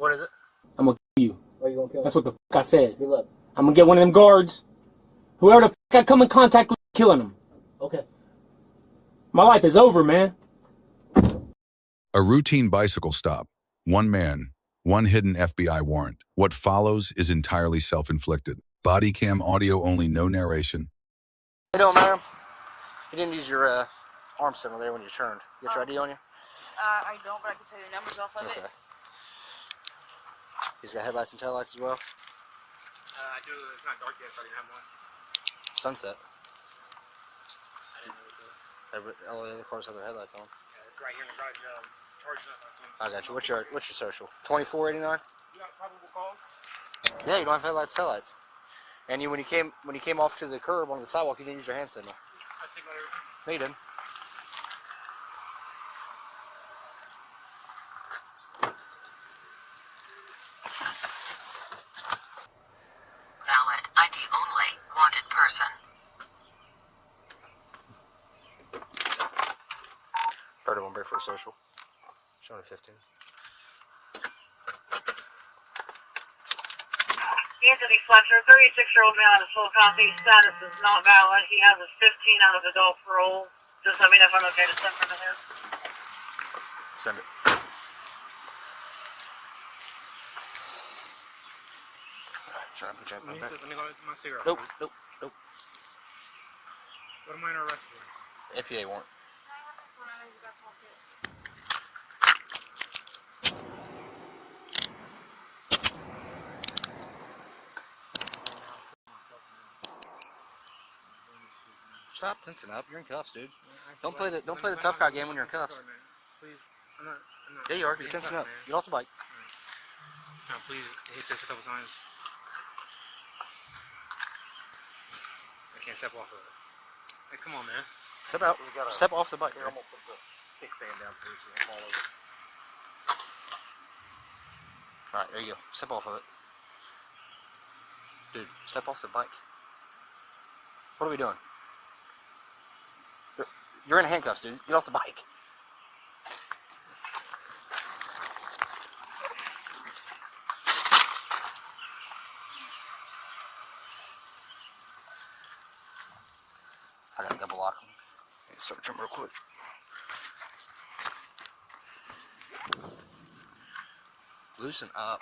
What is it? I'm gonna kill you. Are you gonna kill him? That's what the fuck I said. Good luck. I'm gonna get one of them guards. Whoever the fuck I come in contact with, killing them. Okay. My life is over, man. A routine bicycle stop. One man, one hidden FBI warrant. What follows is entirely self-inflicted. Bodycam audio only, no narration. How you doing, ma'am? You didn't use your arm center there when you turned. You got your ID on you? I don't, but I can tell you the numbers off of it. He's got headlights and taillights as well? I do. It's not dark yet, so I didn't have one. Sunset. I didn't know it. All the other cars have their headlights on. Yeah, it's right here in the garage, charging up. I got you. What's your social? 2489? You got probable cause? Yeah, you don't have headlights, taillights. And when you came off to the curb on the sidewalk, you didn't use your hand signal. I signaled everything. No, you didn't. Valid ID only. Wanted person. Third one break for a social. Showing a 15. Anthony Fletcher, 36-year-old male in a full copy. Status is not valid. He has a 15 out of adult parole. Just let me know if I'm okay to send from him. Send it. Try and put you in my back. Let me go get my cigarette. Nope. What am I in arrest for? APA warrant. Stop tensing up. You're in cuffs, dude. Don't play the tough guy game when you're in cuffs. Please, I'm not. Yeah, you are. You're tensing up. Get off the bike. No, please hit this a couple times. I can't step off of it. Hey, come on, man. Step out. Step off the bike. Here, I'm gonna put the kickstand down for you so you fall over. Alright, there you go. Step off of it. Dude, step off the bike. What are we doing? You're in handcuffs, dude. Get off the bike. I gotta double lock them. Let's search them real quick. Loosen up.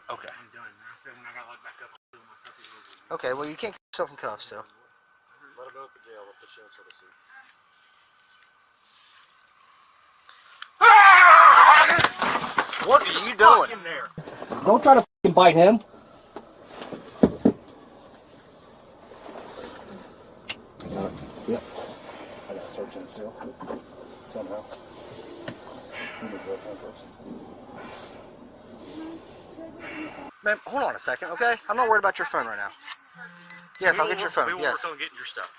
Okay. I'm done. I said when I got locked back up, I'll do myself over. Okay, well, you can't keep yourself in cuffs, so. Let him go to jail. We'll put you in sort of suit. What are you doing? In there. Don't try to fucking bite him. Yep. I got to search him still. Somehow. Man, hold on a second, okay? I'm not worried about your phone right now. Yes, I'll get your phone. Yes. Work on getting your stuff,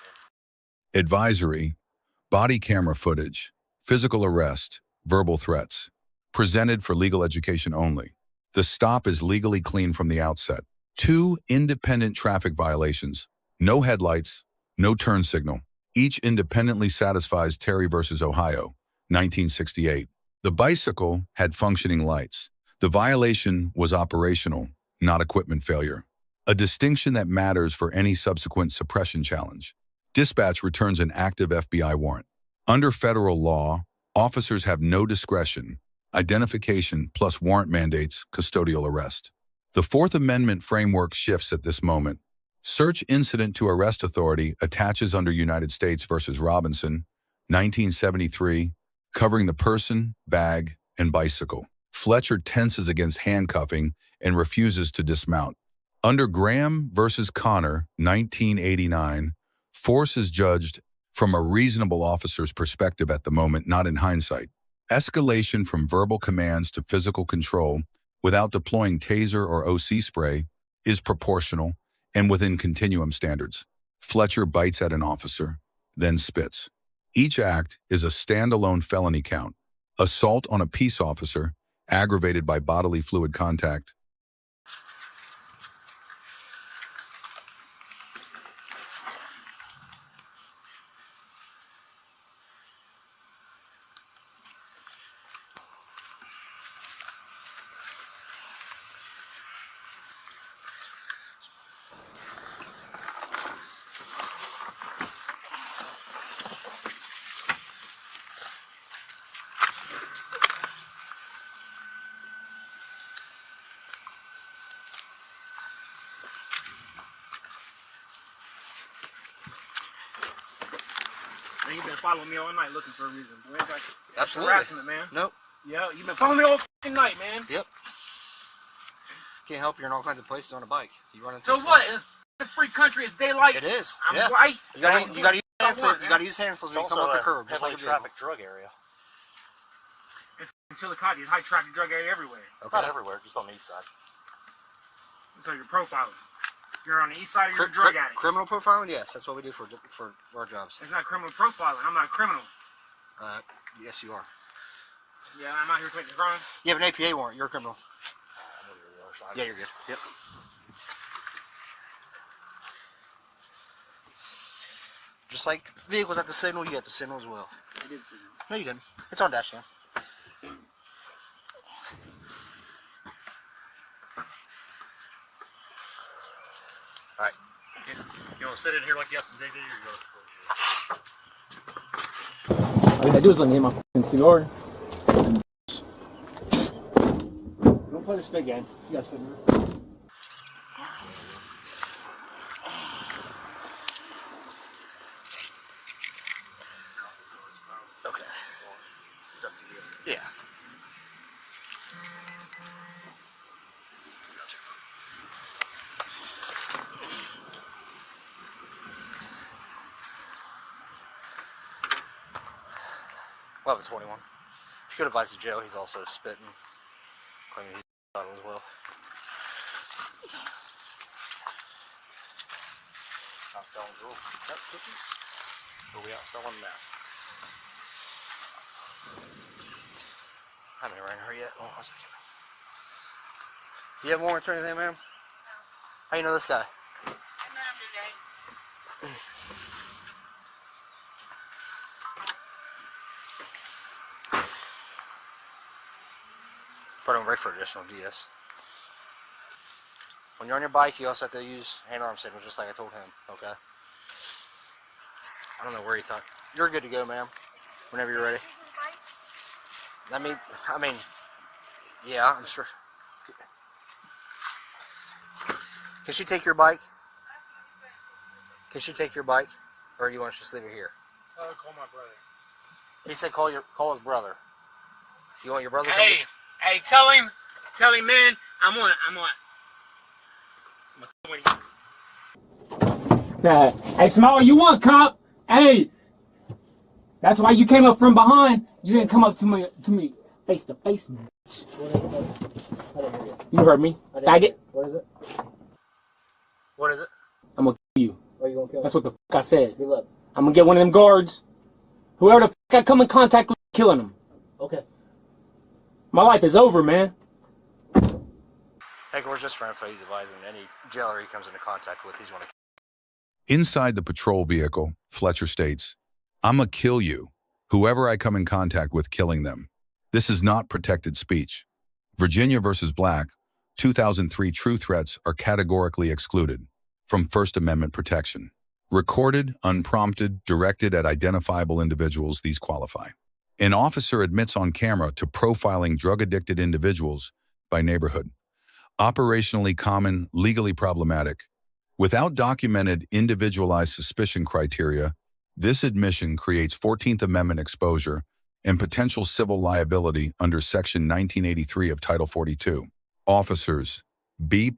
man. Advisory. Body camera footage. Physical arrest. Verbal threats. Presented for legal education only. The stop is legally clean from the outset. 2 independent traffic violations. No headlights. No turn signal. Each independently satisfies Terry versus Ohio, 1968. The bicycle had functioning lights. The violation was operational, not equipment failure. A distinction that matters for any subsequent suppression challenge. Dispatch returns an active FBI warrant. Under federal law, officers have no discretion. Identification plus warrant mandates custodial arrest. The Fourth Amendment framework shifts at this moment. Search incident to arrest authority attaches under United States versus Robinson, 1973, covering the person, bag, and bicycle. Fletcher tenses against handcuffing and refuses to dismount. Under Graham versus Connor, 1989, force is judged from a reasonable officer's perspective at the moment, not in hindsight. Escalation from verbal commands to physical control without deploying taser or OC spray is proportional and within continuum standards. Fletcher bites at an officer, then spits. Each act is a standalone felony count. Assault on a peace officer, aggravated by bodily fluid contact. And you've been following me all night looking for a reason. Boy, it's like Absolutely. harassment, man. Nope. Yeah, you've been following me all fucking night, man. Yep. Can't help you're in all kinds of places on a bike. You run into So what? It's a free country. It's daylight. It is. I'm yeah. white. You gotta use hand signals. You man. gotta use hand signals when you come off the curb, just like a vehicle. traffic drug area. It's Chillicothe. It's high traffic drug area everywhere. Okay. Not everywhere, just on the east side. So you're profiling. You're on the east side, you're a drug addict. Criminal profiling? Yes, that's what we do for our jobs. It's not criminal profiling. I'm not a criminal. Yes, you are. Yeah, I'm out here committing crime. You have an APA warrant. You're a criminal. I know you're the other side. Yeah, you're good. Yep. Just like vehicles at the signal, you have the signal as well. I did see you. No, you didn't. It's on dash cam. All right. You want to sit in here like you have some dignity, or you go to All you gotta do is let me hit my fucking cigar. Don't play the spit game. You got spit. Okay. It's up to you. Yeah. Well, it's 21. If you could advise to jail, he's also spitting, claiming he's bottle as well. Not selling girl cut cookies? Or are we out selling meth? I haven't ran her yet. Hold on a second. You have warrants or anything, ma'am? How you know this guy? I met him today. Put him break for additional DS. When you're on your bike, you also have to use hand arm signals, just like I told him. Okay. I don't know where he thought. You're good to go, ma'am. Whenever you're ready. I mean, yeah, I'm sure. Can she take your bike? Can she take your bike, or do you want to just leave it here? Call my brother. He said call his brother. You want your brother to Hey, hey, tell him, man, I'm on. Nah, hey, Small, you want cop? Hey, that's why you came up from behind. You didn't come up to me face to face, bitch. You heard me, faggot. What is it? What is it? I'm gonna kill you. Are you gonna kill him? That's what the fuck I said. Good luck. I'm gonna get one of them guards. Whoever the fuck I come in contact with, killing them. Okay. My life is over, man. Hey, we're just trying to he's advising any jailer he comes into contact with, he's going to. Inside the patrol vehicle, Fletcher states, "I'ma kill you. Whoever I come in contact with, killing them." This is not protected speech. Virginia versus Black, 2003 true threats are categorically excluded from First Amendment protection. Recorded, unprompted, directed at identifiable individuals, these qualify. An officer admits on camera to profiling drug-addicted individuals by neighborhood. Operationally common, legally problematic. Without documented individualized suspicion criteria, this admission creates 14th Amendment exposure and potential civil liability under Section 1983 of Title 42. Officers, B+.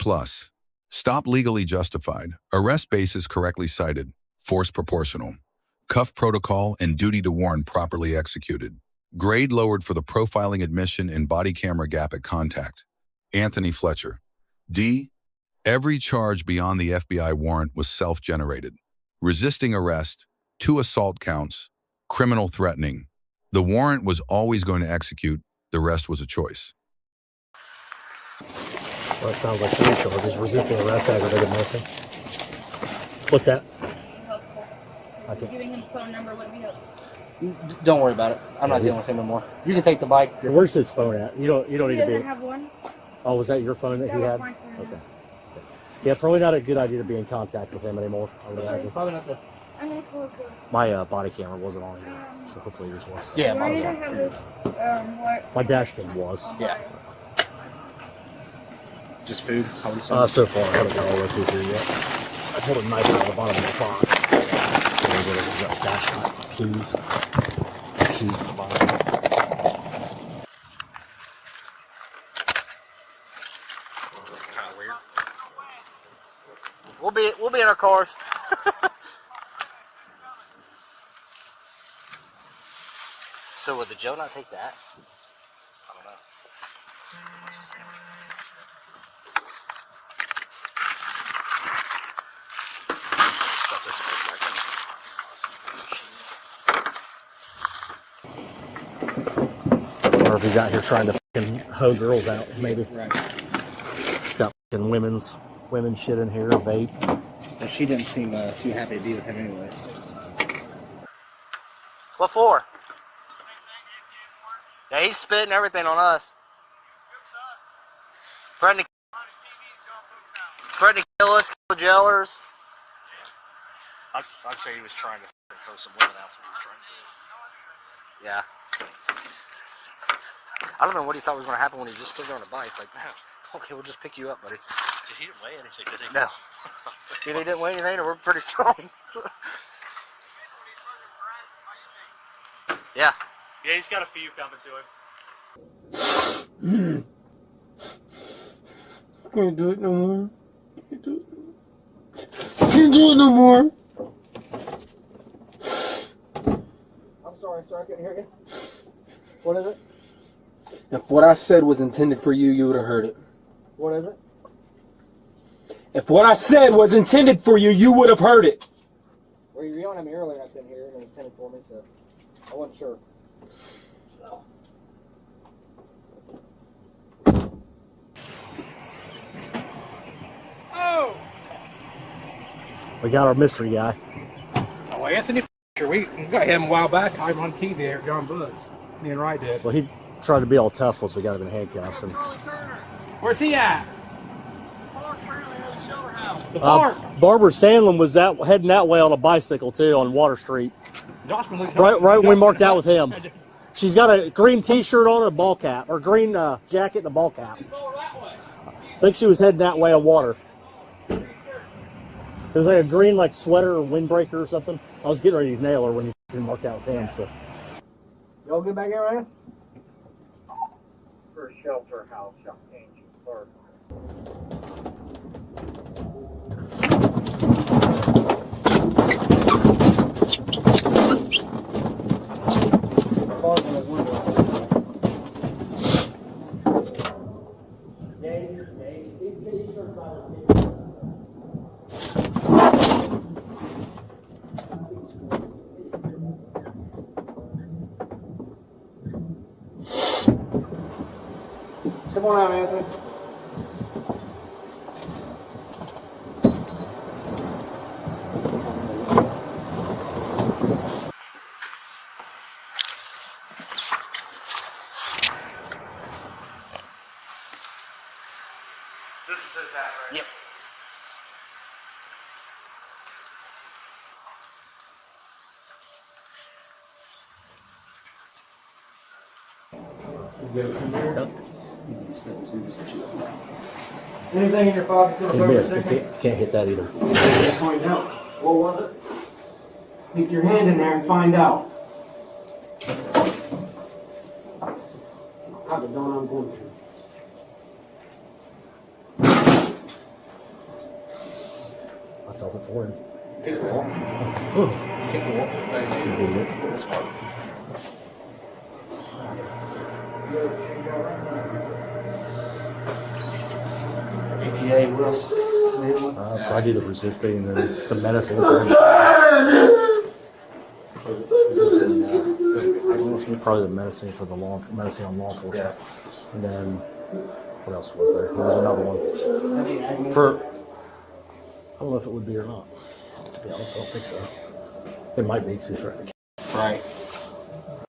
Stop legally justified. Arrest basis correctly cited. Force proportional. Cuff protocol and duty to warn properly executed. Grade lowered for the profiling admission and body camera gap at contact. Anthony Fletcher. D. Every charge beyond the FBI warrant was self-generated. Resisting arrest, 2 assault counts, criminal threatening. The warrant was always going to execute. The rest was a choice. Well, it sounds like 3 charges. Resisting arrest, aggravated missing. What's that? Helpful. Giving him a phone number would be helpful. Don't worry about it. I'm not dealing with him anymore. You can take the bike. Where's his phone at? You don't He need to doesn't be. have one. Oh, was that your phone that That he was had? my phone. Okay. Yeah, probably not a good idea to be in contact with him anymore. I would imagine. Probably not the. I'm gonna close the. My body camera wasn't on here, so hopefully yours was. Yeah, Do I need to have this? What? My dash cam was. Yeah. Just food. How So far, I haven't got all the way through here yet. I pulled a knife out of the bottom of this box. what else is got stashed on it. Keys. Keys at the bottom. It's kind of weird. We'll be in our cars. So would the Joe not take that? I don't know. Stuff this way. Or if he's out here trying to fucking hoe girls out, maybe. Right. Got fucking women's shit in here, a vape. And she didn't seem too happy to be with him anyway. What for? Yeah, he's spitting everything on us. Threatening to kill us, kill the jailers. I'd say he was trying to throw some women out. That's what he was trying to do. Yeah. I don't know what he thought was going to happen when he just stood there on a bike. Like, okay, we'll just pick you up, buddy. He didn't weigh anything, did he? No. Either he didn't weigh anything or we're pretty strong. Yeah. Yeah, he's got a few coming to him. Can't do it no more. Can't do it no more. I'm sorry, sir. I couldn't hear you. What is it? If what I said was intended for you, you would have heard it. What is it? If what I said was intended for you, you would have heard it. Well, you were yelling at me earlier. I couldn't hear it. It was intended for me, so I wasn't sure. Oh! We got our mystery guy. Oh, Anthony we got him a while back. I on TV there, John Bugs. Me and Wright did. Well, he tried to be all tough once we got him in handcuffs. And, Where's he at? The park. Barbara Sandlin was heading that way on a bicycle too on Water Street. Right when we marked out with him. She's got a green T-shirt on and a ball cap, or green jacket and a ball cap. I think she was heading that way on Water. It was like a green sweater or windbreaker or something. I was getting ready to nail her when you marked out with him. So. Y'all good back there, Ryan? For a shelter house, Young Angel Park. Come on out, Anthony. This is his hat, right? Yep. Anything in your pocket's gonna He missed. Can't hit that either. Find out. What was it? Stick your hand in there and find out. Probably don't I'm going to. I felt it for him. Hit the wall. Hit the wall. That's hard. APA, what else? Probably the resisting and then the menacing. Probably the menacing for the menacing on law enforcement. Yeah. And then what else was there? There was another one. For I don't know if it would be or not. To be honest, I don't think so. It might be because he threatened. Right.